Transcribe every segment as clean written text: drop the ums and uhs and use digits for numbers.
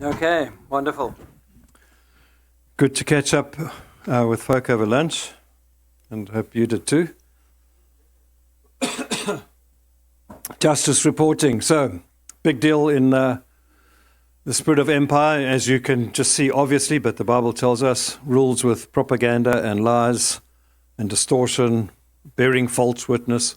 Okay, wonderful. Good to catch up with folk over lunch, and hope you did too. Justice reporting. So, big deal in the spirit of empire, as you can just see obviously, but the Bible tells us, rules with propaganda and lies and distortion, bearing false witness.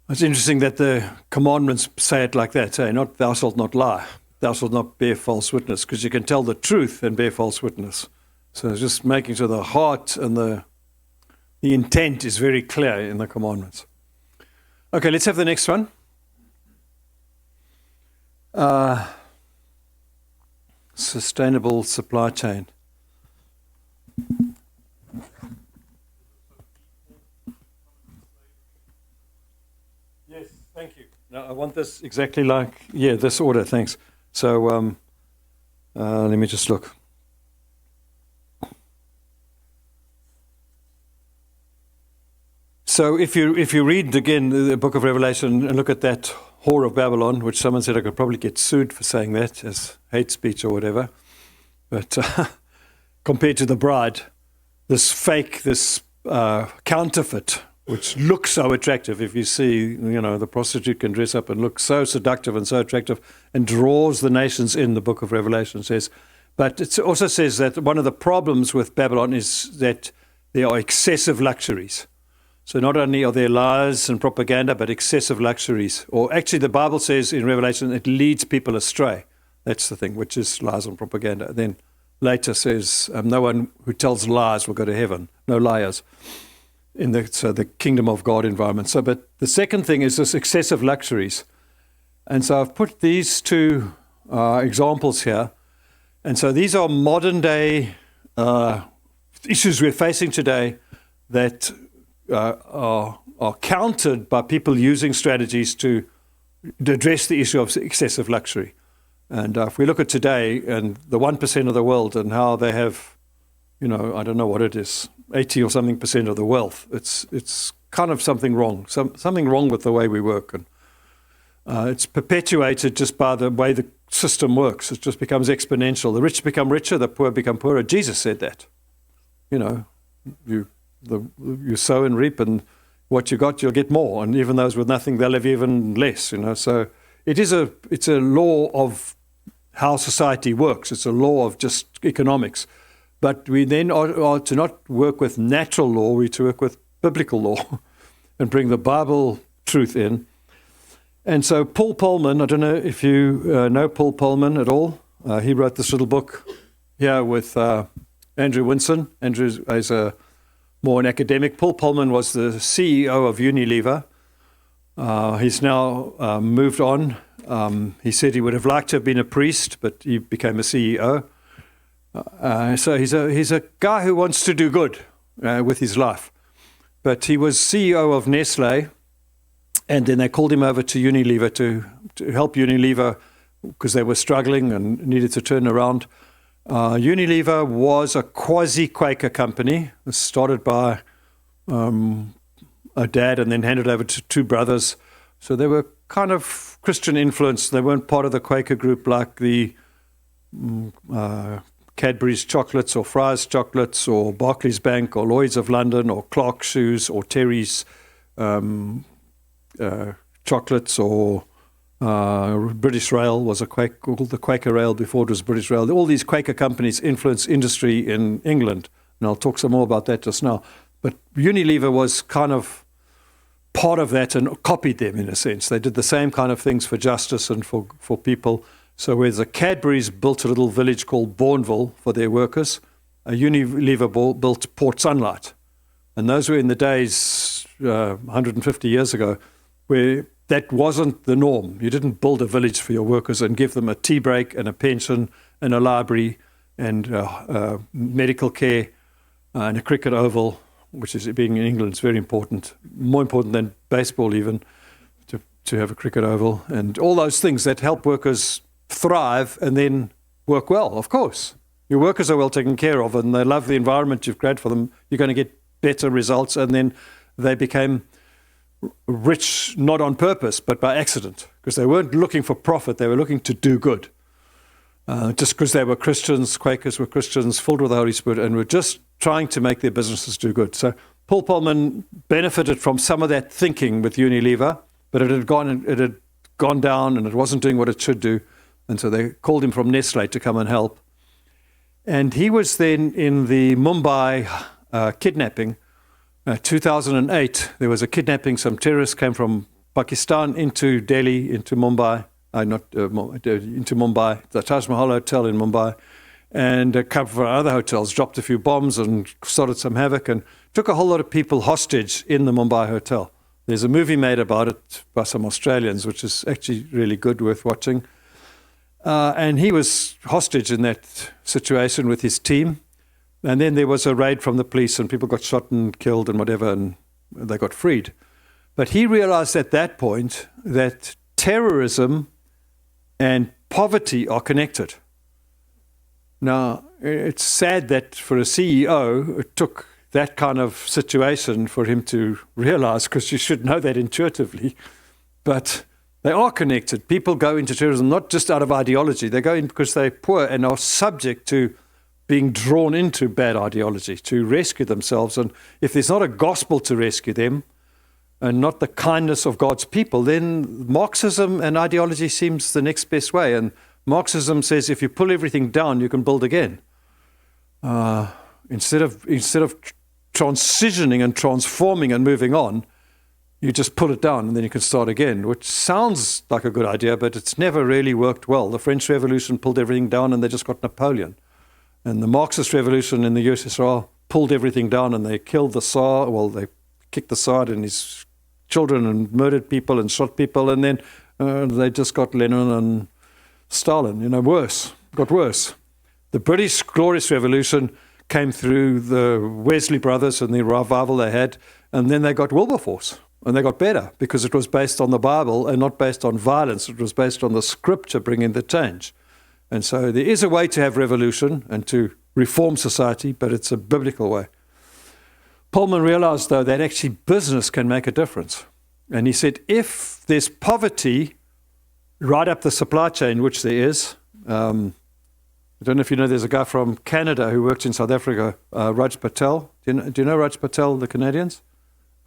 It's interesting that the commandments say it like that, say, not thou shalt not lie, thou shalt not bear false witness, because you can tell the truth and bear false witness. So it's just making sure the heart and the intent is very clear in the commandments. Okay, let's have the next one. Sustainable supply chain. Yes, thank you. Now, I want this exactly like, this order, thanks. So let me just look. So if you read again the book of Revelation and look at that whore of Babylon, which someone said I could probably get sued for saying that as hate speech or whatever, but compared to the bride, this counterfeit, which looks so attractive. If you see, the prostitute can dress up and look so seductive and so attractive and draws the nations in, the book of Revelation says. But it also says that one of the problems with Babylon is that there are excessive luxuries. So not only are there lies and propaganda, but excessive luxuries. Or actually the Bible says in Revelation it leads people astray. That's the thing, which is lies and propaganda. Then later says no one who tells lies will go to heaven. No liars. In the kingdom of God environment. But the second thing is this excessive luxuries. And so I've put these two examples here. And so these are modern day issues we're facing today that are countered by people using strategies to address the issue of excessive luxury. And if we look at today and the 1% of the world and how they have, I don't know what it is, 80 or something percent of the wealth, it's kind of something wrong, something wrong with the way we work. And it's perpetuated just by the way the system works. It just becomes exponential. The rich become richer, the poor become poorer. Jesus said that. You sow and reap, and what you got, you'll get more. And even those with nothing, they'll have even less. So it's a law of how society works. It's a law of just economics. But we then are to not work with natural law. We're to work with biblical law and bring the Bible truth in. And so Paul Polman, I don't know if you know Paul Polman at all. He wrote this little book here with Andrew Winson. Andrew is more an academic. Paul Polman was the CEO of Unilever. He's now moved on. He said he would have liked to have been a priest, but he became a CEO. So he's a guy who wants to do good with his life. But he was CEO of Nestle, and then they called him over to Unilever to help Unilever because they were struggling and needed to turn around. Unilever was a quasi-Quaker company. It was started by a dad and then handed over to two brothers. So they were kind of Christian influenced. They weren't part of the Quaker group like the Cadbury's chocolates or Fry's chocolates or Barclays Bank or Lloyd's of London or Clark Shoes or Terry's chocolates or British Rail was called the Quaker Rail before it was British Rail. All these Quaker companies influenced industry in England. And I'll talk some more about that just now. But Unilever was kind of part of that and copied them in a sense. They did the same kind of things for justice and for people. So whereas the Cadbury's built a little village called Bourneville for their workers, Unilever built Port Sunlight. And those were in the days 150 years ago where that wasn't the norm. You didn't build a village for your workers and give them a tea break and a pension and a library and medical care and a cricket oval, which is, being in England, is very important, more important than baseball even, to have a cricket oval, and all those things that help workers thrive and then work well, of course. Your workers are well taken care of and they love the environment you've created for them. You're going to get better results, and then they became rich not on purpose but by accident, because they weren't looking for profit, they were looking to do good. just because they were Christians, Quakers were Christians, filled with the Holy Spirit, and were just trying to make their businesses do good. So Paul Polman benefited from some of that thinking with Unilever, but it had gone down and it wasn't doing what it should do. And so they called him from Nestle to come and help. And he was then in the Mumbai kidnapping. 2008, there was a kidnapping. Some terrorists came from Pakistan into Delhi, into Mumbai, into Mumbai, the Taj Mahal Hotel in Mumbai, and a couple of other hotels, dropped a few bombs and started some havoc and took a whole lot of people hostage in the Mumbai hotel. There's a movie made about it by some Australians, which is actually really good, worth watching. And he was hostage in that situation with his team. And then there was a raid from the police and people got shot and killed and whatever, and they got freed. But he realized at that point that terrorism and poverty are connected. Now, it's sad that for a CEO, it took that kind of situation for him to realize, because you should know that intuitively. But they are connected. People go into terrorism not just out of ideology. They go in because they're poor and are subject to being drawn into bad ideology to rescue themselves. And if there's not a gospel to rescue them and not the kindness of God's people, then Marxism and ideology seems the next best way. And Marxism says if you pull everything down, you can build again. Instead of transitioning and transforming and moving on, you just pull it down and then you can start again, which sounds like a good idea, but it's never really worked well. The French Revolution pulled everything down and they just got Napoleon. And the Marxist Revolution in the USSR pulled everything down and they killed the Tsar. Well, they kicked the Tsar and his children and murdered people and shot people. And then they just got Lenin and Stalin, got worse. The British Glorious Revolution came through the Wesley brothers and the revival they had, and then they got Wilberforce. And they got better because it was based on the Bible and not based on violence. It was based on the scripture bringing the change. And so there is a way to have revolution and to reform society, but it's a biblical way. Pullman realized, though, that actually business can make a difference. And he said, if there's poverty right up the supply chain, which there is, I don't know if you know, there's a guy from Canada who works in South Africa, Raj Patel. Do you know Raj Patel, the Canadians?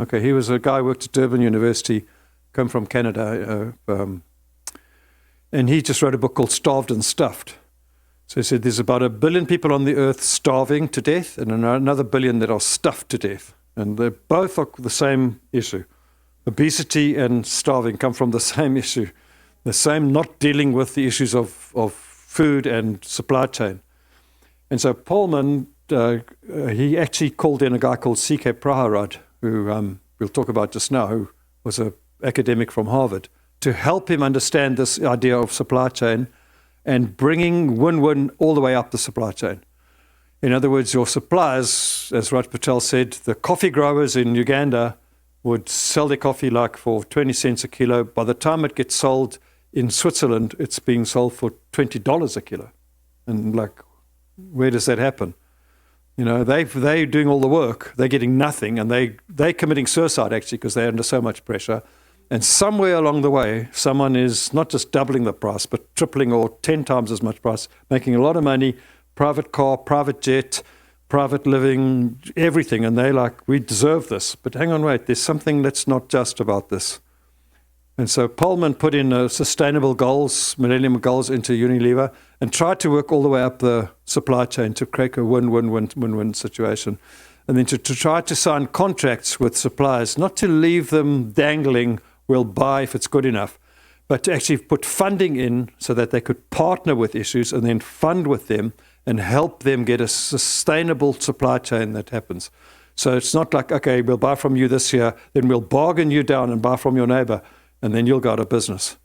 Okay, he was a guy who worked at Durban University, come from Canada, and he just wrote a book called Starved and Stuffed. So he said there's about 1 billion people on the earth starving to death and another billion that are stuffed to death. And they both are the same issue. Obesity and starving come from the same issue, the same not dealing with the issues of food and supply chain. And so Pullman, he actually called in a guy called C.K. Praharad, who we'll talk about just now, who was an academic from Harvard, to help him understand this idea of supply chain and bringing win-win all the way up the supply chain. In other words, your suppliers, as Raj Patel said, the coffee growers in Uganda would sell their coffee like for 20 cents a kilo. By the time it gets sold in Switzerland, it's being sold for $20 a kilo. And like, where does that happen? You know, they're doing all the work, they're getting nothing, and they're committing suicide actually because they're under so much pressure. And somewhere along the way, someone is not just doubling the price, but tripling or 10 times as much price, making a lot of money, private car, private jet, private living, everything. And they're like, we deserve this. But hang on, wait, there's something that's not just about this. And so Pullman put in sustainable goals, millennium goals into Unilever and tried to work all the way up the supply chain to create a win-win situation. And then to try to sign contracts with suppliers, not to leave them dangling, we'll buy if it's good enough, but to actually put funding in so that they could partner with issues and then fund with them and help them get a sustainable supply chain that happens. So it's not like, okay, we'll buy from you this year, then we'll bargain you down and buy from your neighbor, and then you'll go out of business.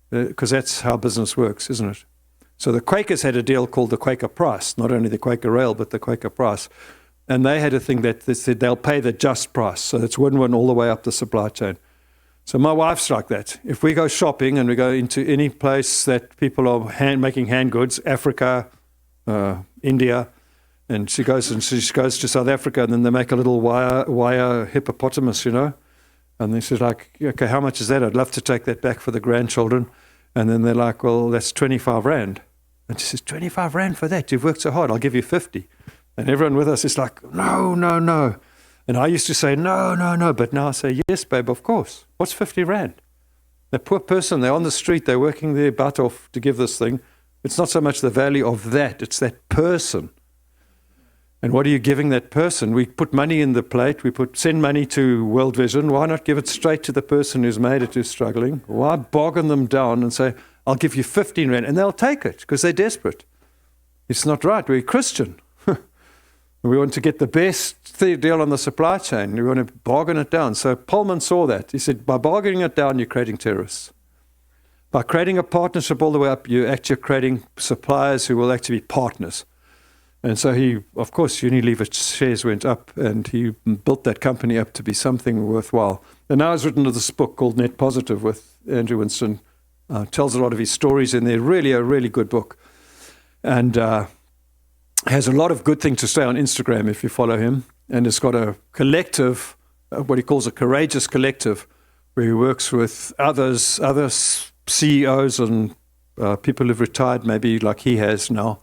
Because that's how business works, isn't it? So the Quakers had a deal called the Quaker Price, not only the Quaker Rail, but the Quaker Price. And they had a thing that they said they'll pay the just price. So it's win-win all the way up the supply chain. So my wife's like that. If we go shopping and we go into any place that people are making hand goods, Africa, India, and she goes to South Africa, and then they make a little wire hippopotamus, you know. And then she's like, okay, how much is that? I'd love to take that back for the grandchildren. And then they're like, well, that's 25 Rand. And she says, 25 rand for that. You've worked so hard. I'll give you 50. And everyone with us is like, no, no, no. And I used to say, no, no, no. But now I say, yes, babe, of course. What's 50 rand? The poor person, they're on the street, they're working their butt off to give this thing. It's not so much the value of that, it's that person. And what are you giving that person? We put money in the plate, send money to World Vision. Why not give it straight to the person who's made it, who's struggling? Why bargain them down and say, I'll give you 15 rand, and they'll take it because they're desperate. It's not right. We're Christian. We want to get the best deal on the supply chain. We want to bargain it down. So Pullman saw that. He said, by bargaining it down, you're creating terrorists. By creating a partnership all the way up, you're actually creating suppliers who will actually be partners. And so of course, Unilever shares went up, and he built that company up to be something worthwhile. And now he's written this book called Net Positive with Andrew Winston. Tells a lot of his stories in there. Really a really good book. And has a lot of good things to say on Instagram if you follow him. And it's got a collective, what he calls a courageous collective, where he works with other CEOs and people who've retired, maybe like he has now,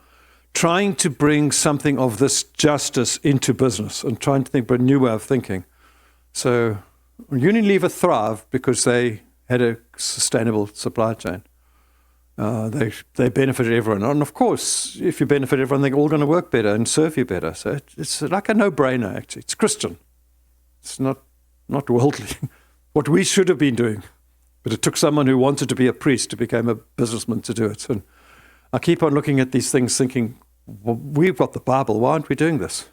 trying to bring something of this justice into business and trying to think of a new way of thinking. So Unilever thrived because they had a sustainable supply chain. They benefited everyone. And of course, if you benefit everyone, they're all going to work better and serve you better. So it's like a no-brainer, actually. It's Christian. It's not worldly. What we should have been doing. But it took someone who wanted to be a priest to become a businessman to do it. And I keep on looking at these things thinking, well, we've got the Bible. Why aren't we doing this?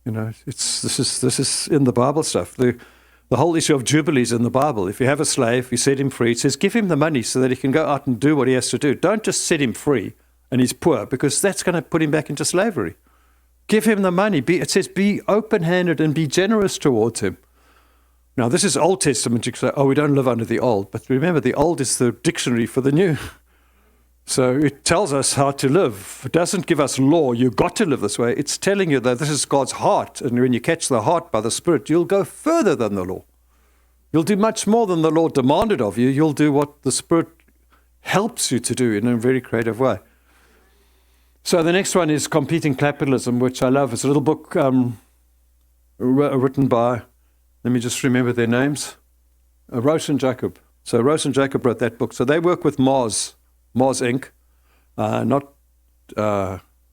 You know, this is in the Bible stuff. The whole issue of jubilees in the Bible. If you have a slave, you set him free. It says, give him the money so that he can go out and do what he has to do. Don't just set him free and he's poor, because that's going to put him back into slavery. Give him the money. It says, be open-handed and be generous towards him. Now, this is Old Testament. You can say, oh, we don't live under the Old. But remember, the Old is the dictionary for the New. So it tells us how to live. It doesn't give us law. You've got to live this way. It's telling you that this is God's heart. And when you catch the heart by the Spirit, you'll go further than the law. You'll do much more than the law demanded of you. You'll do what the Spirit helps you to do in a very creative way. So the next one is Competing Capitalism, which I love. It's a little book written by, let me just remember their names, Roche and Jacob. So Roche and Jacob wrote that book. So they work with Mars Inc.,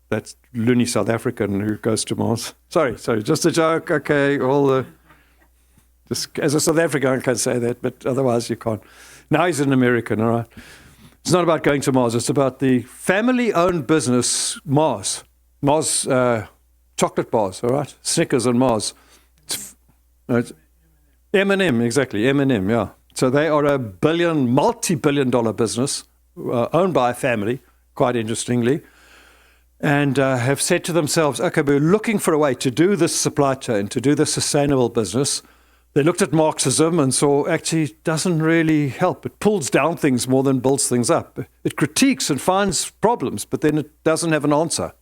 that's loony South African who goes to Mars. Sorry, just a joke. Okay, just as a South African I can say that, but otherwise you can't. Now he's an American, all right. It's not about going to Mars. It's about the family-owned business Mars chocolate bars, all right, Snickers and Mars. It's M&M, exactly, M&M, yeah. So they are a multi-billion-dollar business. Owned by a family, quite interestingly, and have said to themselves, okay, we're looking for a way to do this supply chain, to do this sustainable business. They looked at Marxism and saw actually it doesn't really help. It pulls down things more than builds things up. It critiques and finds problems, but then it doesn't have an answer.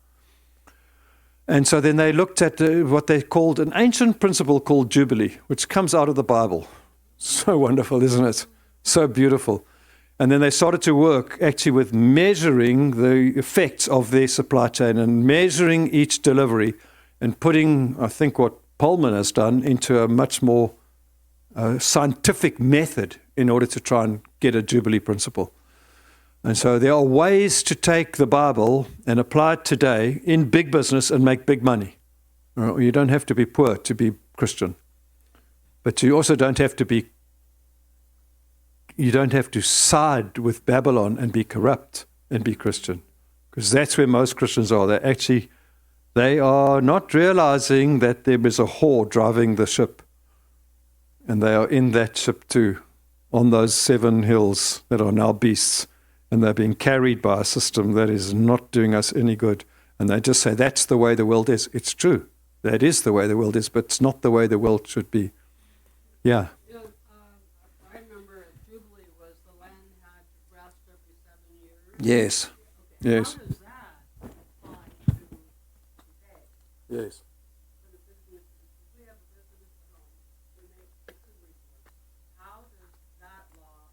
And so then they looked at what they called an ancient principle called Jubilee, which comes out of the Bible. So wonderful, isn't it? So beautiful. And then they started to work actually with measuring the effects of their supply chain and measuring each delivery and putting, I think, what Pullman has done into a much more scientific method in order to try and get a Jubilee principle. And so there are ways to take the Bible and apply it today in big business and make big money. You don't have to be poor to be Christian. But you also don't have to side with Babylon and be corrupt and be Christian, because that's where most Christians are. They are not realizing that there is a whore driving the ship, and they are in that ship too, on those 7 hills that are now beasts, and they're being carried by a system that is not doing us any good. And they just say, that's the way the world is. It's true. That is the way the world is, but it's not the way the world should be. Yeah. Yes. Okay. Yes. How does that apply to today? Yes. We have a business at home. We make chicken reports. How does that law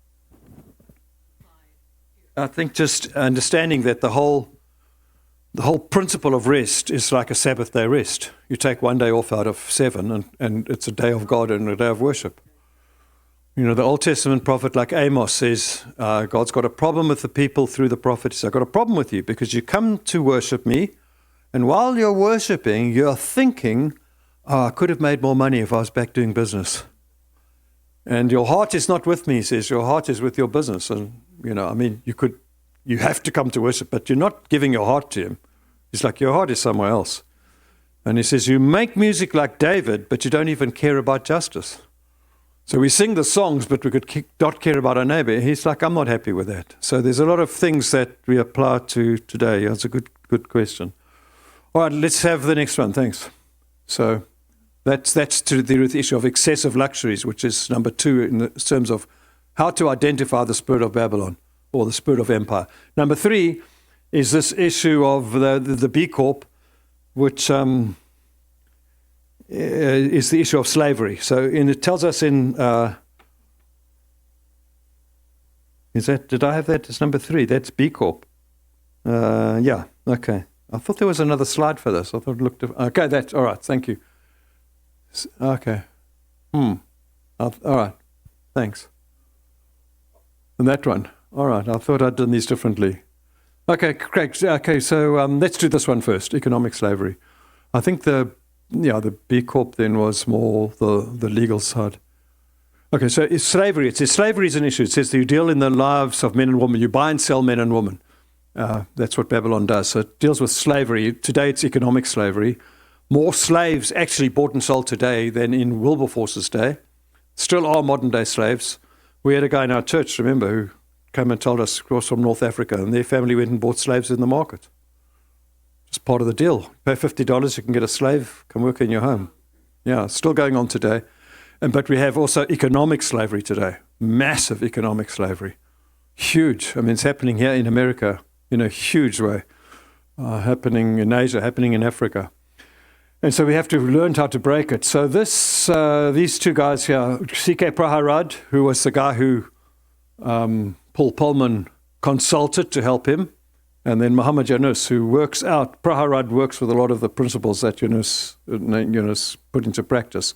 apply here? I think just understanding that the whole the whole principle of rest is like a Sabbath day rest. You take one day off out of 7, and it's a day of God and a day of worship. You know, the Old Testament prophet like Amos says, God's got a problem with the people through the prophet. He says, I've got a problem with you because you come to worship me, and while you're worshiping, you're thinking, I could have made more money if I was back doing business. And your heart is not with me, he says. Your heart is with your business. And, you know, I mean, you have to come to worship, but you're not giving your heart to him. It's like your heart is somewhere else. And he says, you make music like David, but you don't even care about justice. So we sing the songs, but we could not care about our neighbor. He's like, I'm not happy with that. So there's a lot of things that we apply to today. That's a good question. All right, let's have the next one. Thanks. So that's to do with the issue of excessive luxuries, which is number 2 in the terms of how to identify the spirit of Babylon or the spirit of empire. Number 3 is this issue of the B Corp, which is the issue of slavery. So it tells us in, did I have that as number 3? That's B Corp. Yeah, okay. I thought there was another slide for this. I thought it looked, okay, that's, all right, thank you. Okay. All right, thanks. And that one. All right, I thought I'd done these differently. Okay, Craig. Okay, so let's do this one first, economic slavery. I think the B Corp then was more the legal side. Okay, so it's slavery. It says slavery is an issue. It says that you deal in the lives of men and women. You buy and sell men and women. That's what Babylon does. So it deals with slavery. Today it's economic slavery. More slaves actually bought and sold today than in Wilberforce's day. Still are modern day slaves. We had a guy in our church, remember, who came and told us he was from North Africa, and their family went and bought slaves in the market. It's part of the deal. Pay $50, you can get a slave, come work in your home. Yeah, still going on today. But we have also economic slavery today. Massive economic slavery. Huge. I mean, it's happening here in America in a huge way. Happening in Asia, happening in Africa. And so we have to learn how to break it. So these two guys here, C.K. Praharad, who was the guy who Paul Pullman consulted to help him, and then Muhammad Yunus, who Praharad works with a lot of the principles that Yunus put into practice.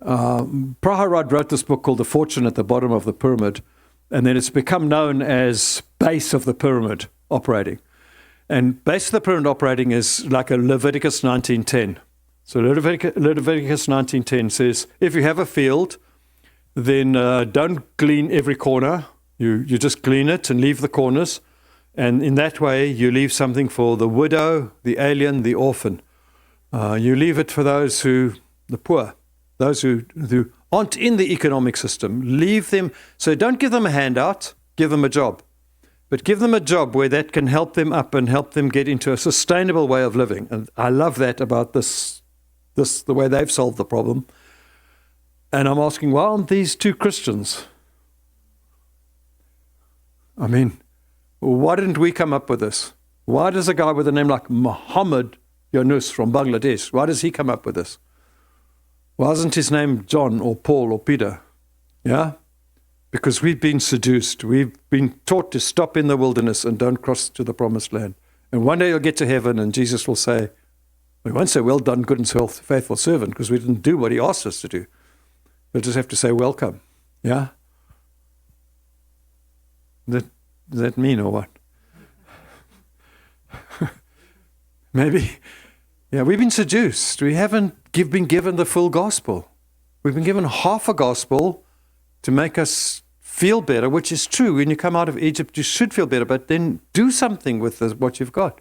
Praharad wrote this book called The Fortune at the Bottom of the Pyramid, and then it's become known as Base of the Pyramid Operating. And Base of the Pyramid Operating is like a Leviticus 19:10. So Leviticus 19:10 says, if you have a field, then don't glean every corner. You just glean it and leave the corners. And in that way, you leave something for the widow, the alien, the orphan. You leave it for the poor, those who aren't in the economic system. Leave them. So don't give them a handout, give them a job. But give them a job where that can help them up and help them get into a sustainable way of living. And I love that about the way they've solved the problem. And I'm asking, why aren't these two Christians? I mean, why didn't we come up with this? Why does a guy with a name like Muhammad Yunus from Bangladesh, why does he come up with this? Why isn't his name John or Paul or Peter? Yeah? Because we've been seduced. We've been taught to stop in the wilderness and don't cross to the promised land. And one day you'll get to heaven and Jesus will say, we won't say, well done, good and faithful servant, because we didn't do what he asked us to do. We'll just have to say, welcome. Yeah? Does that mean or what? Maybe. Yeah, we've been seduced. We haven't been given the full gospel. We've been given half a gospel to make us feel better, which is true. When you come out of Egypt, you should feel better, but then do something with what you've got.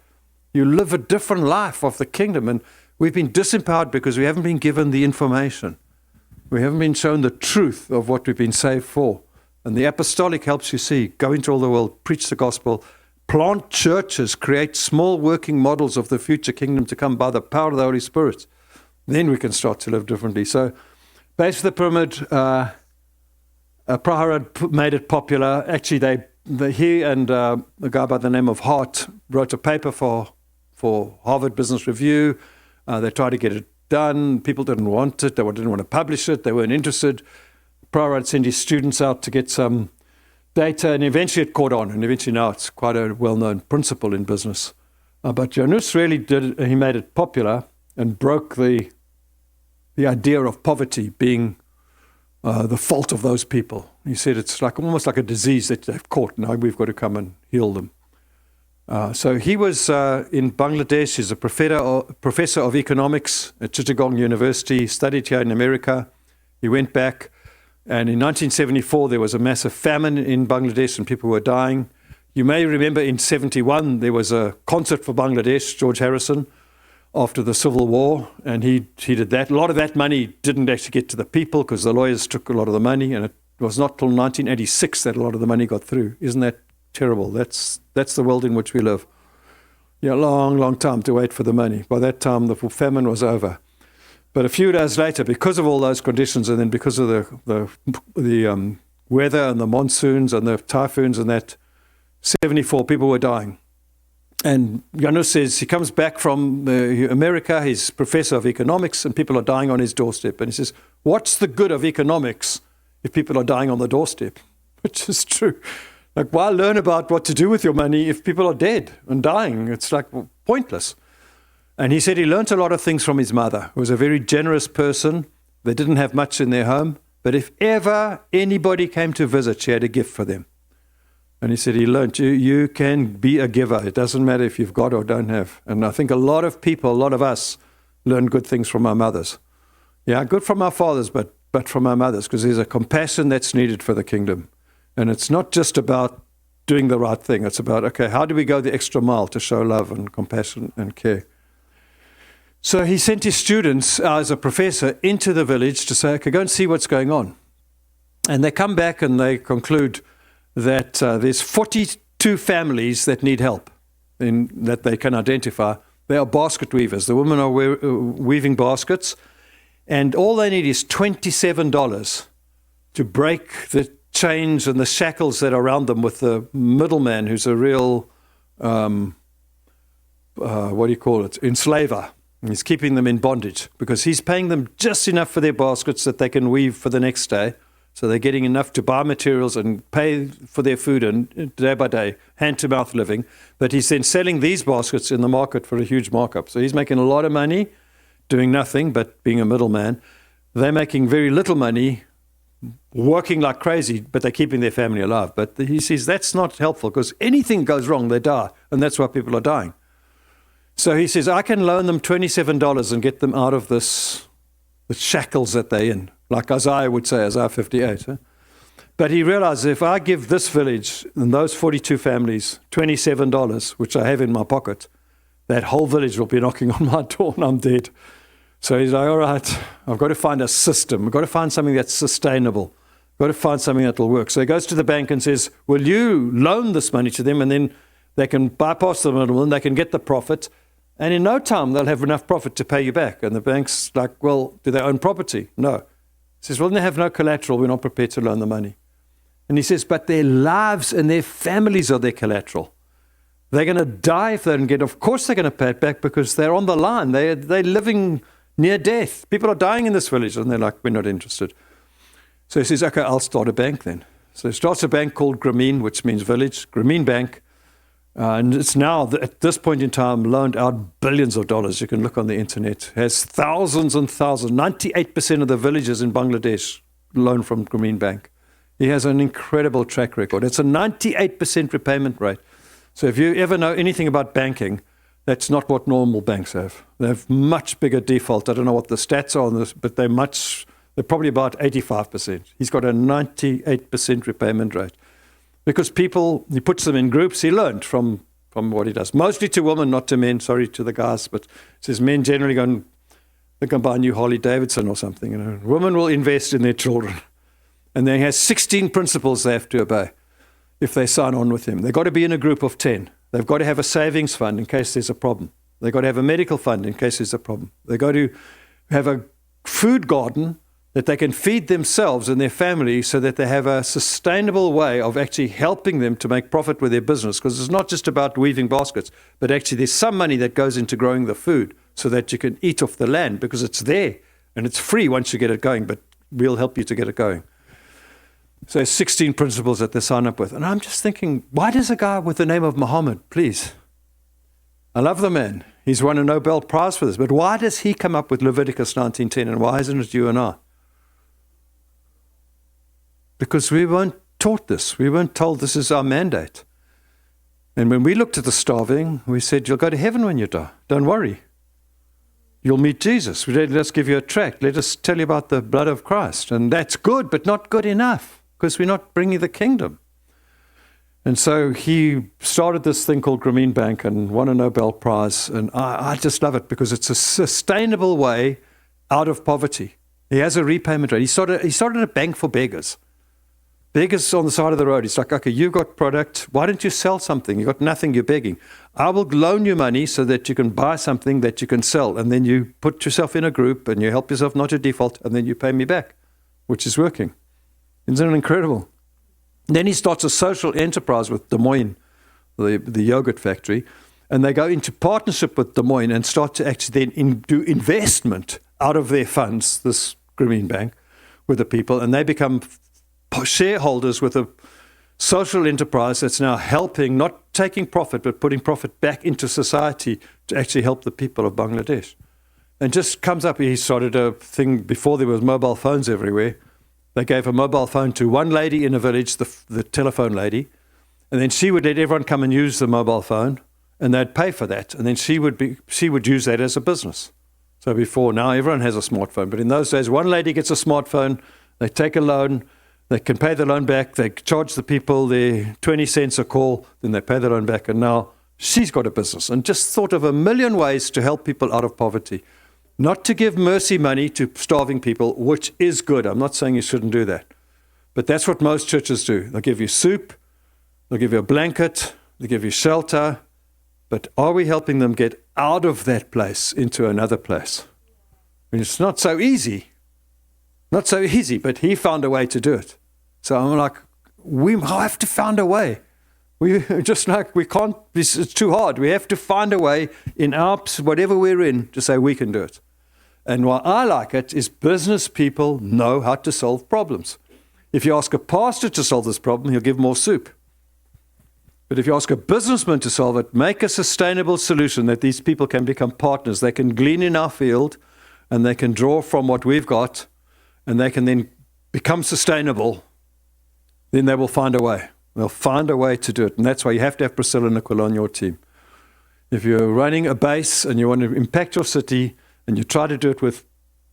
You live a different life of the kingdom, and we've been disempowered because we haven't been given the information. We haven't been shown the truth of what we've been saved for. And the apostolic helps you see, go into all the world, preach the gospel, plant churches, create small working models of the future kingdom to come by the power of the Holy Spirit. Then we can start to live differently. So, Base of the Pyramid, Praharad made it popular. Actually, he and a guy by the name of Hart wrote a paper for Harvard Business Review. They tried to get it done. People didn't want it. They didn't want to publish it. They weren't interested. Praharad sent his students out to get some data, and eventually it caught on. And eventually now it's quite a well-known principle in business. But Janus really he made it popular and broke the idea of poverty being the fault of those people. He said it's like almost like a disease that they've caught. Now we've got to come and heal them. So he was in Bangladesh. He's a professor of economics at Chittagong University, studied here in America. He went back, and in 1974 there was a massive famine in Bangladesh and people were dying. You may remember in 71 there was a concert for Bangladesh, George Harrison, after the Civil War, and he did that. A lot of that money didn't actually get to the people because the lawyers took a lot of the money, and it was not till 1986 that a lot of the money got through. Isn't that terrible? That's the world in which we live. Yeah, long time to wait for the money. By that time, the famine was over. But a few days later, because of all those conditions, and then because of the weather and the monsoons and the typhoons and that, 74 people were dying. And Janus says he comes back from America, he's professor of economics, and people are dying on his doorstep. And he says, what's the good of economics if people are dying on the doorstep? Which is true. Like, why learn about what to do with your money if people are dead and dying? It's like pointless. And he said he learnt a lot of things from his mother, who was a very generous person. They didn't have much in their home, but if ever anybody came to visit, she had a gift for them. And he said he learned, you can be a giver. It doesn't matter if you've got or don't have. And I think a lot of people, a lot of us, learn good things from our mothers. Yeah, good from our fathers, but from our mothers, because there's a compassion that's needed for the kingdom. And it's not just about doing the right thing. It's about, okay, how do we go the extra mile to show love and compassion and care? So he sent his students as a professor into the village to say, okay, go and see what's going on. And they come back and they conclude that there's 42 families that need help that they can identify. They are basket weavers. The women are weaving baskets, and all they need is $27 to break the chains and the shackles that are around them with the middleman, who's a real, enslaver. He's keeping them in bondage because he's paying them just enough for their baskets that they can weave for the next day. So they're getting enough to buy materials and pay for their food and day by day, hand-to-mouth living. But he's then selling these baskets in the market for a huge markup. So he's making a lot of money doing nothing but being a middleman. They're making very little money, working like crazy, but they're keeping their family alive. But he says that's not helpful because anything goes wrong, they die. And that's why people are dying. So he says, I can loan them $27 and get them out of the shackles that they're in. Like Isaiah would say, Isaiah 58. But he realized if I give this village and those 42 families $27, which I have in my pocket, that whole village will be knocking on my door and I'm dead. So he's like, all right, I've got to find a system. I've got to find something that's sustainable. I've got to find something that will work. So he goes to the bank and says, will you loan this money to them? And then they can bypass the middleman, they can get the profit. And in no time, they'll have enough profit to pay you back. And the bank's like, well, do they own property? No. He says, well, they have no collateral. We're not prepared to loan the money. And he says, but their lives and their families are their collateral. They're going to die if they don't get it. Of course they're going to pay it back because they're on the line. They're living near death. People are dying in this village. And they're like, we're not interested. So he says, okay, I'll start a bank then. So he starts a bank called Grameen, which means village, Grameen Bank. And it's now, at this point in time, loaned out billions of dollars. You can look on the internet. Has thousands and thousands. 98% of the villages in Bangladesh loan from Grameen Bank. He has an incredible track record. It's a 98% repayment rate. So if you ever know anything about banking, that's not what normal banks have. They have much bigger default. I don't know what the stats are on this, but they're probably about 85%. He's got a 98% repayment rate. Because people, he puts them in groups, he learned from what he does. Mostly to women, not to men, sorry to the guys, but it says men generally they can buy a new Harley Davidson or something. You know. Women will invest in their children. And they have 16 principles they have to obey if they sign on with him. They've got to be in a group of 10. They've got to have a savings fund in case there's a problem. They've got to have a medical fund in case there's a problem. They've got to have a food garden that they can feed themselves and their family so that they have a sustainable way of actually helping them to make profit with their business. Because it's not just about weaving baskets, but actually there's some money that goes into growing the food so that you can eat off the land because it's there and it's free once you get it going, but we'll help you to get it going. So there's 16 principles that they sign up with. And I'm just thinking, why does a guy with the name of Muhammad, please? I love the man. He's won a Nobel Prize for this. But why does he come up with Leviticus 19:10, and why isn't it you and I? Because we weren't taught this. We weren't told this is our mandate. And when we looked at the starving, we said, you'll go to heaven when you die. Don't worry. You'll meet Jesus. Let us give you a tract. Let us tell you about the blood of Christ. And that's good, but not good enough, because we're not bringing the kingdom. And so he started this thing called Grameen Bank and won a Nobel Prize. And I just love it because it's a sustainable way out of poverty. He has a repayment rate. He started a bank for beggars. Beggars on the side of the road. It's like, okay, you got product. Why don't you sell something? You got nothing, you're begging. I will loan you money so that you can buy something that you can sell. And then you put yourself in a group and you help yourself not to default. And then you pay me back, which is working. Isn't it incredible? Then he starts a social enterprise with Des Moines, the yogurt factory. And they go into partnership with Des Moines and start to actually then do investment out of their funds, this Grameen Bank, with the people. And they become shareholders with a social enterprise that's now helping, not taking profit, but putting profit back into society to actually help the people of Bangladesh. And just comes up, he started a thing before there was mobile phones everywhere. They gave a mobile phone to one lady in a village, the telephone lady, and then she would let everyone come and use the mobile phone, and they'd pay for that. And then she would use that as a business. So now everyone has a smartphone, but in those days, one lady gets a smartphone, they take a loan, they can pay the loan back. They charge the people their 20 cents a call. Then they pay the loan back. And now she's got a business and just thought of a million ways to help people out of poverty. Not to give mercy money to starving people, which is good. I'm not saying you shouldn't do that. But that's what most churches do. They'll give you soup. They'll give you a blanket. They'll give you shelter. But are we helping them get out of that place into another place? I mean, it's not so easy. Not so easy, but he found a way to do it. So I'm like, we have to find a way. We can't, it's too hard. We have to find a way in whatever we're in, to say we can do it. And why I like it is business people know how to solve problems. If you ask a pastor to solve this problem, he'll give more soup. But if you ask a businessman to solve it, make a sustainable solution that these people can become partners. They can glean in our field and they can draw from what we've got and they can then become sustainable. Then they will find a way. They'll find a way to do it. And that's why you have to have Priscilla and Nicola on your team. If you're running a base and you want to impact your city and you try to do it with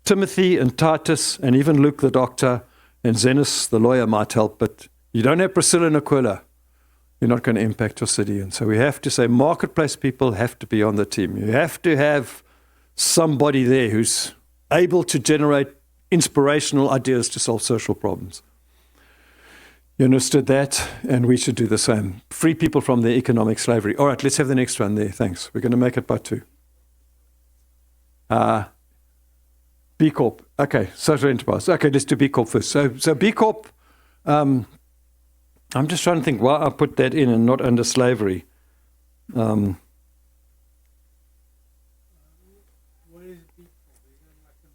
Timothy and Titus and even Luke the doctor and Zenos the lawyer might help, but you don't have Priscilla and Aquila, you're not going to impact your city. And so we have to say marketplace people have to be on the team. You have to have somebody there who's able to generate inspirational ideas to solve social problems. You understood that, and we should do the same. Free people from their economic slavery. All right, let's have the next one there. Thanks. We're going to make it by 2. B Corp. Okay, social enterprise. Okay, let's do B Corp first. So B Corp, I'm just trying to think why I put that in and not under slavery. What is B Corp? Is it like a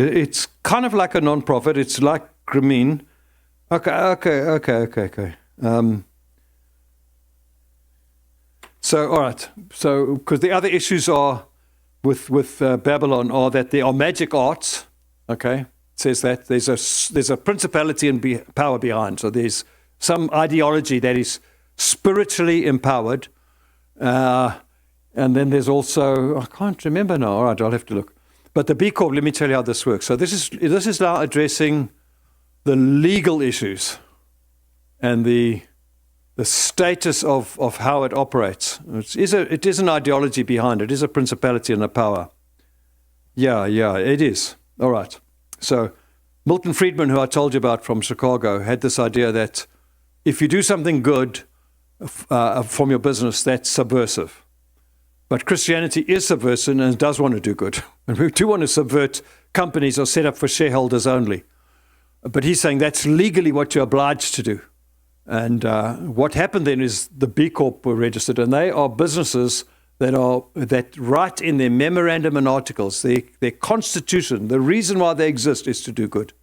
non-profit? It's kind of like a non-profit. It's like Grameen. Okay. So, all right. So, because the other issues are with Babylon are that there are magic arts. Okay, it says that there's a principality and power behind. So there's some ideology that is spiritually empowered, and then there's also I can't remember now. All right, I'll have to look. But the B Corp. Let me tell you how this works. So this is now addressing the legal issues and the status of how it operates. It is an ideology behind it. It is a principality and a power. Yeah, it is. All right. So Milton Friedman, who I told you about from Chicago, had this idea that if you do something good from your business, that's subversive. But Christianity is subversive and does want to do good. And we do want to subvert companies or set up for shareholders only. But he's saying that's legally what you're obliged to do. And what happened then is the B Corp were registered, and they are businesses that write in their memorandum and articles, their constitution, the reason why they exist is to do good.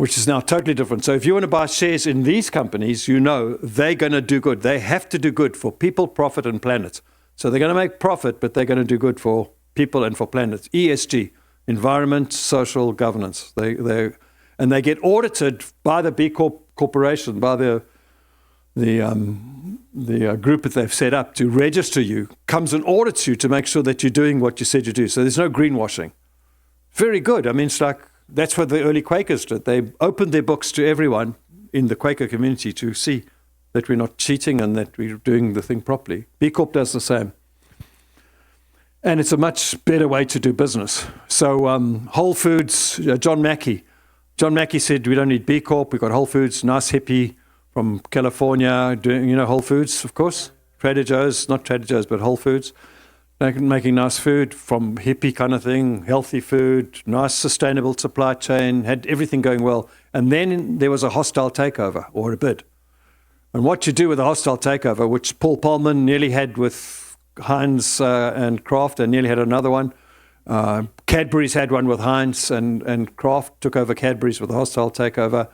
which is now totally different. So if you want to buy shares in these companies, you know they're going to do good. They have to do good for people, profit, and planet. So they're going to make profit, but they're going to do good for people and for planet. ESG, environment, social governance. And they get audited by the B Corp corporation, by the group that they've set up to register you, comes and audits you to make sure that you're doing what you said you do. So there's no greenwashing. Very good. I mean, it's like, that's what the early Quakers did. They opened their books to everyone in the Quaker community to see that we're not cheating and that we're doing the thing properly. B Corp does the same. And it's a much better way to do business. So Whole Foods, John Mackey said, we don't need B Corp. We've got Whole Foods, nice hippie from California, doing, Whole Foods, of course. Trader Joe's, not Trader Joe's, but Whole Foods. Making nice food from hippie kind of thing, healthy food, nice sustainable supply chain, had everything going well. And then there was a hostile takeover or a bid. And what you do with a hostile takeover, which Paul Polman nearly had with Heinz and Kraft, and nearly had another one. Cadbury's had one with Heinz and Kraft, took over Cadbury's with a hostile takeover.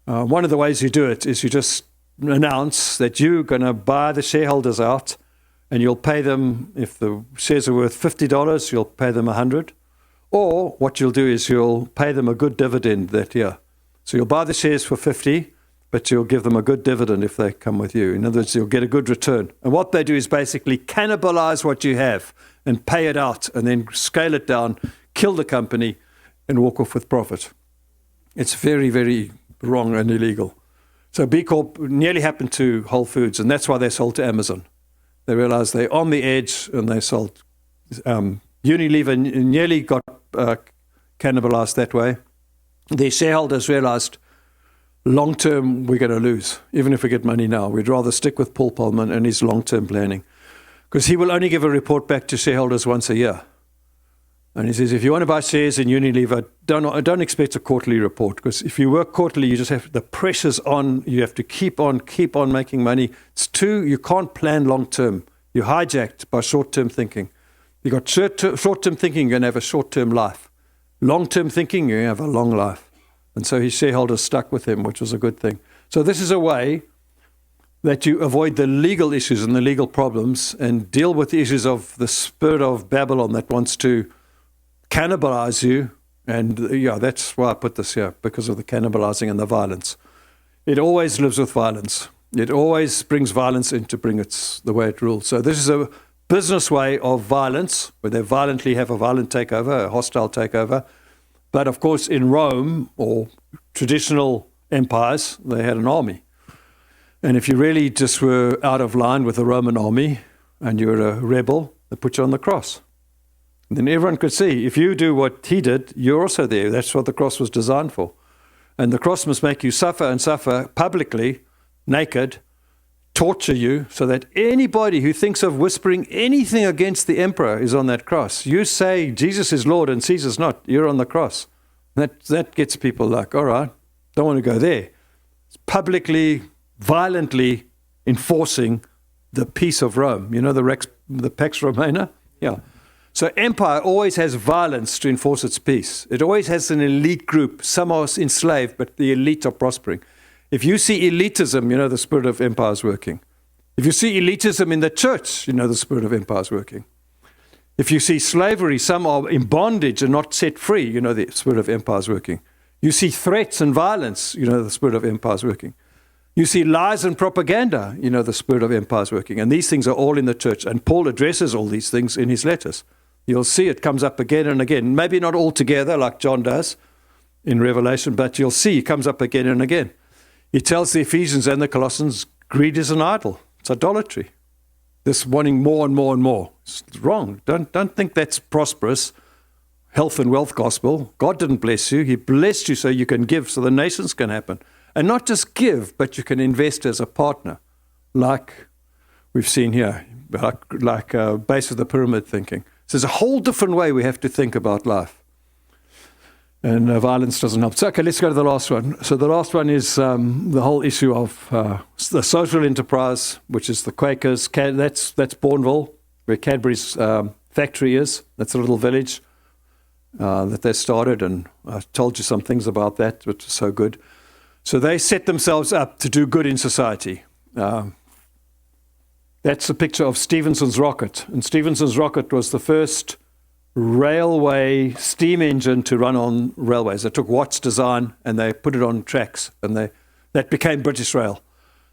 One of the ways you do it is you just announce that you're going to buy the shareholders out, and you'll pay them, if the shares are worth $50, you'll pay them $100. Or what you'll do is you'll pay them a good dividend that year. So you'll buy the shares for $50, but you'll give them a good dividend if they come with you. In other words, you'll get a good return. And what they do is basically cannibalize what you have and pay it out and then scale it down, kill the company, and walk off with profit. It's very, very wrong and illegal. So B Corp nearly happened to Whole Foods, and that's why they sold to Amazon. They realized they're on the edge, and they sold. Unilever nearly got cannibalized that way. Their shareholders realized, long term, we're going to lose. Even if we get money now, we'd rather stick with Paul Polman and his long-term planning, because he will only give a report back to shareholders once a year. And he says, if you want to buy shares in Unilever, don't expect a quarterly report, because if you work quarterly, you just have the pressure's on. You have to keep on making money. It's too, you can't plan long term. You're hijacked by short-term thinking. You got short-term thinking, you're going to have a short-term life. Long-term thinking, you have a long life. And so his shareholders stuck with him, which was a good thing. So this is a way that you avoid the legal issues and the legal problems and deal with the issues of the spirit of Babylon that wants to cannibalize you. And that's why I put this here, because of the cannibalizing and the violence. It always lives with violence. It always brings violence in to bring the way it rules. So this is a business way of violence, where they violently have a violent takeover, a hostile takeover. But of course, in Rome or traditional empires, they had an army. And if you really just were out of line with the Roman army and you were a rebel, they put you on the cross. And then everyone could see, if you do what he did, you're also there. That's what the cross was designed for. And the cross must make you suffer and suffer publicly, naked, torture you, so that anybody who thinks of whispering anything against the emperor is on that cross. You say Jesus is Lord and Caesar's not, you're on the cross. That gets people like, all right, don't want to go there. It's publicly, violently enforcing the peace of Rome. You know the Pax Romana? Yeah. So empire always has violence to enforce its peace. It always has an elite group. Some are enslaved, but the elite are prospering. If you see elitism, you know the spirit of empire is working. If you see elitism in the church, you know the spirit of empire is working. If you see slavery, some are in bondage and not set free, you know the spirit of empire is working. You see threats and violence, you know the spirit of empire is working. You see lies and propaganda, you know the spirit of empire is working. And these things are all in the church. And Paul addresses all these things in his letters. You'll see it comes up again and again. Maybe not all together like John does in Revelation, but you'll see it comes up again and again. He tells the Ephesians and the Colossians, greed is an idol. It's idolatry. This wanting more and more and more. It's wrong. Don't think that's prosperous. Health and wealth gospel. God didn't bless you. He blessed you so you can give, so the nations can happen. And not just give, but you can invest as a partner, like we've seen here, like base of the pyramid thinking. So there's a whole different way we have to think about life. And violence doesn't help. So, okay, let's go to the last one. So the last one is the whole issue of the social enterprise, which is the Quakers. That's Bourneville, where Cadbury's factory is. That's a little village. that they started, and I told you some things about that, which was so good. So they set themselves up to do good in society. That's a picture of Stephenson's rocket. And Stephenson's rocket was the first railway steam engine to run on railways. They took Watt's design and they put it on tracks, and that became British Rail.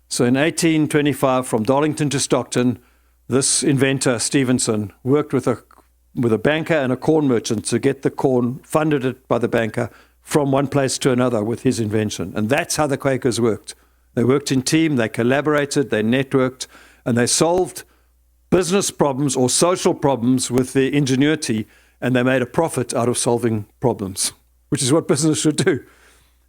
So in 1825, from Darlington to Stockton, this inventor, Stephenson, worked with a banker and a corn merchant to get the corn, funded it by the banker, from one place to another with his invention. And that's how the Quakers worked. They worked in team, they collaborated, they networked, and they solved business problems or social problems with their ingenuity, and they made a profit out of solving problems, which is what business should do.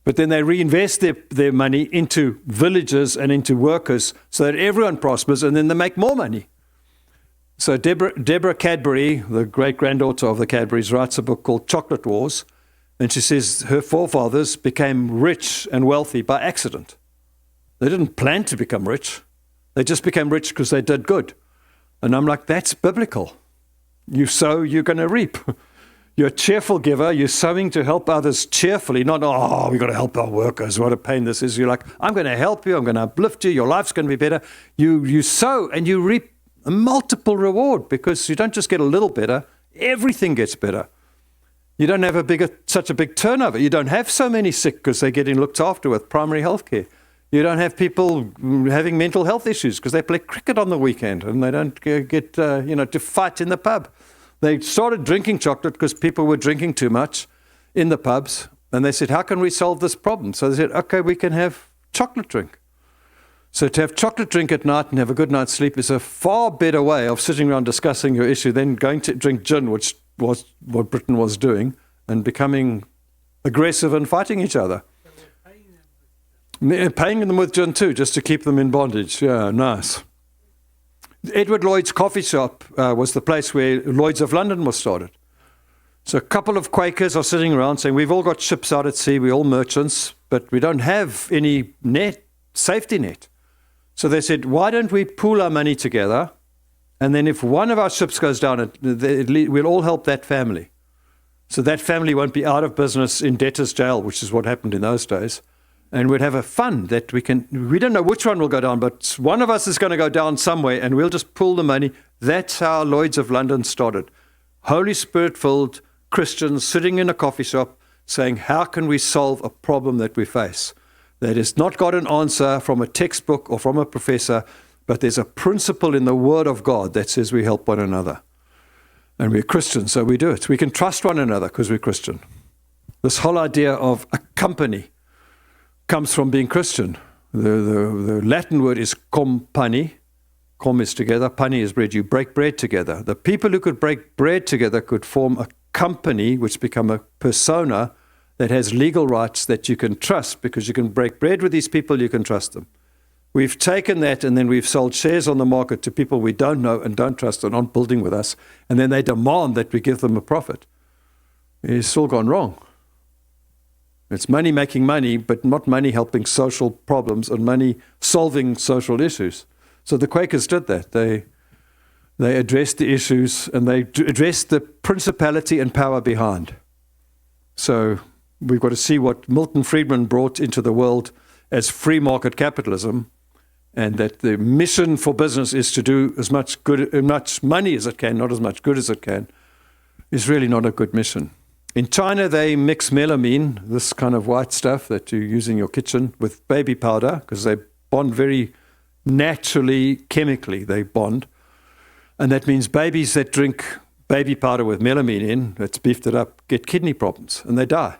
But then they reinvest their money into villages and into workers so that everyone prospers, and then they make more money. So Deborah Cadbury, the great-granddaughter of the Cadburys, writes a book called Chocolate Wars, and she says her forefathers became rich and wealthy by accident. They didn't plan to become rich. They just became rich because they did good. And I'm like, that's biblical. You sow, you're going to reap. You're a cheerful giver. You're sowing to help others cheerfully, not, oh, we've got to help our workers. What a pain this is. You're like, I'm going to help you. I'm going to uplift you. Your life's going to be better. You sow and you reap a multiple reward, because you don't just get a little better. Everything gets better. You don't have such a big turnover. You don't have so many sick because they're getting looked after with primary health care. You don't have people having mental health issues because they play cricket on the weekend and they don't get to fight in the pub. They started drinking chocolate because people were drinking too much in the pubs. And they said, how can we solve this problem? So they said, okay, we can have chocolate drink. So to have chocolate drink at night and have a good night's sleep is a far better way of sitting around discussing your issue than going to drink gin, which was what Britain was doing, and becoming aggressive and fighting each other. Paying them with gin too, just to keep them in bondage. Yeah, nice. Edward Lloyd's coffee shop was the place where Lloyd's of London was started. So a couple of Quakers are sitting around saying, we've all got ships out at sea, we're all merchants, but we don't have any safety net. So they said, why don't we pool our money together, and then if one of our ships goes down, we'll all help that family. So that family won't be out of business in debtor's jail, which is what happened in those days. And we'd have a fund that we don't know which one will go down, but one of us is going to go down somewhere, and we'll just pool the money. That's how Lloyd's of London started. Holy Spirit-filled Christians sitting in a coffee shop saying, how can we solve a problem that we face? That has not got an answer from a textbook or from a professor, but there's a principle in the Word of God that says we help one another. And we're Christians, so we do it. We can trust one another because we're Christian. This whole idea of a company comes from being Christian. The Latin word is compani. Com is together, pani is bread. You break bread together. The people who could break bread together could form a company, which become a persona that has legal rights that you can trust, because you can break bread with these people, you can trust them. We've taken that and then we've sold shares on the market to people we don't know and don't trust and aren't building with us, and then they demand that we give them a profit. It's all gone wrong. It's money making money, but not money helping social problems and money solving social issues. So the Quakers did that. They addressed the issues and they addressed the principality and power behind. So we've got to see what Milton Friedman brought into the world as free market capitalism, and that the mission for business is to do as much good, as much money as it can, not as much good as it can, is really not a good mission. In China, they mix melamine, this kind of white stuff that you use in your kitchen, with baby powder, because they bond very naturally, chemically, they bond. And that means babies that drink baby powder with melamine in, that's beefed it up, get kidney problems, and they die.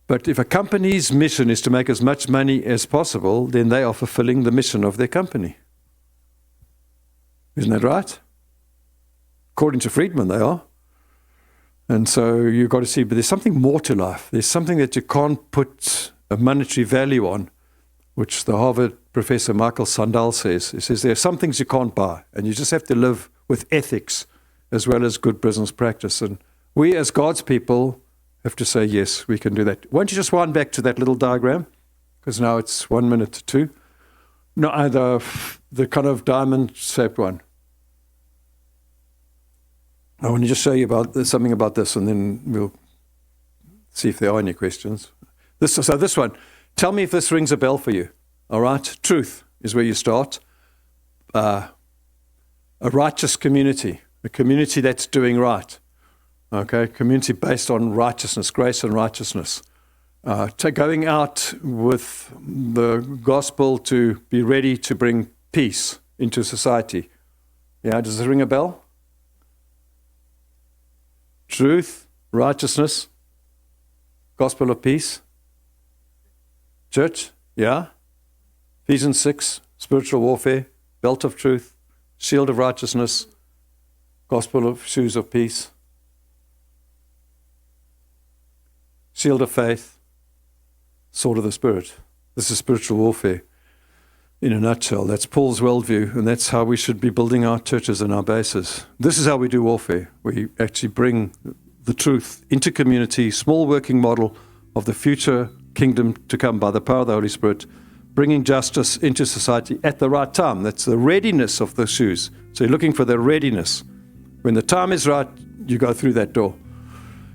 But if a company's mission is to make as much money as possible, then they are fulfilling the mission of their company. Isn't that right? According to Friedman, they are. And so you've got to see, but there's something more to life. There's something that you can't put a monetary value on, which the Harvard professor Michael Sandel says. He says there are some things you can't buy, and you just have to live with ethics as well as good business practice. And we as God's people have to say, yes, we can do that. Won't you just wind back to that little diagram? Because now it's 1 minute to 2. No, the kind of diamond-shaped one. I want to just show you something about this, and then we'll see if there are any questions. So this one, tell me if this rings a bell for you. All right? Truth is where you start. A righteous community, a community that's doing right. Okay? Community based on righteousness, grace and righteousness. Going out with the gospel to be ready to bring peace into society. Yeah, does it ring a bell? Truth, righteousness, gospel of peace. Church, yeah. Ephesians 6, spiritual warfare, belt of truth, shield of righteousness, gospel of shoes of peace, shield of faith, sword of the Spirit. This is spiritual warfare in a nutshell. That's Paul's worldview, and that's how we should be building our churches and our bases. This is how we do warfare. We actually bring the truth into community, small working model of the future kingdom to come by the power of the Holy Spirit, bringing justice into society at the right time. That's the readiness of the shoes. So you're looking for the readiness. When the time is right, you go through that door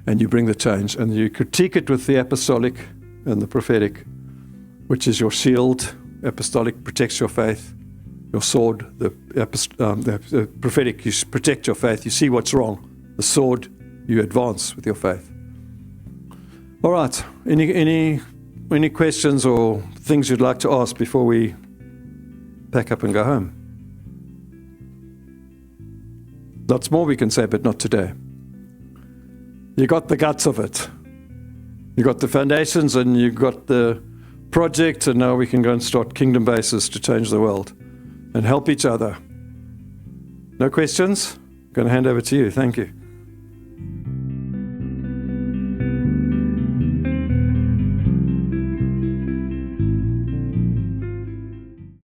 and you bring the change, and you critique it with the apostolic and the prophetic, which is your shield. Apostolic protects your faith. Your sword, the prophetic, you protect your faith. You see what's wrong. The sword, you advance with your faith. All right. Any questions or things you'd like to ask before we pack up and go home? Lots more we can say, but not today. You got the guts of it. You got the foundations, and you got the project, and now we can go and start kingdom bases to change the world and help each other. No questions? I'm going to hand over to you. Thank you.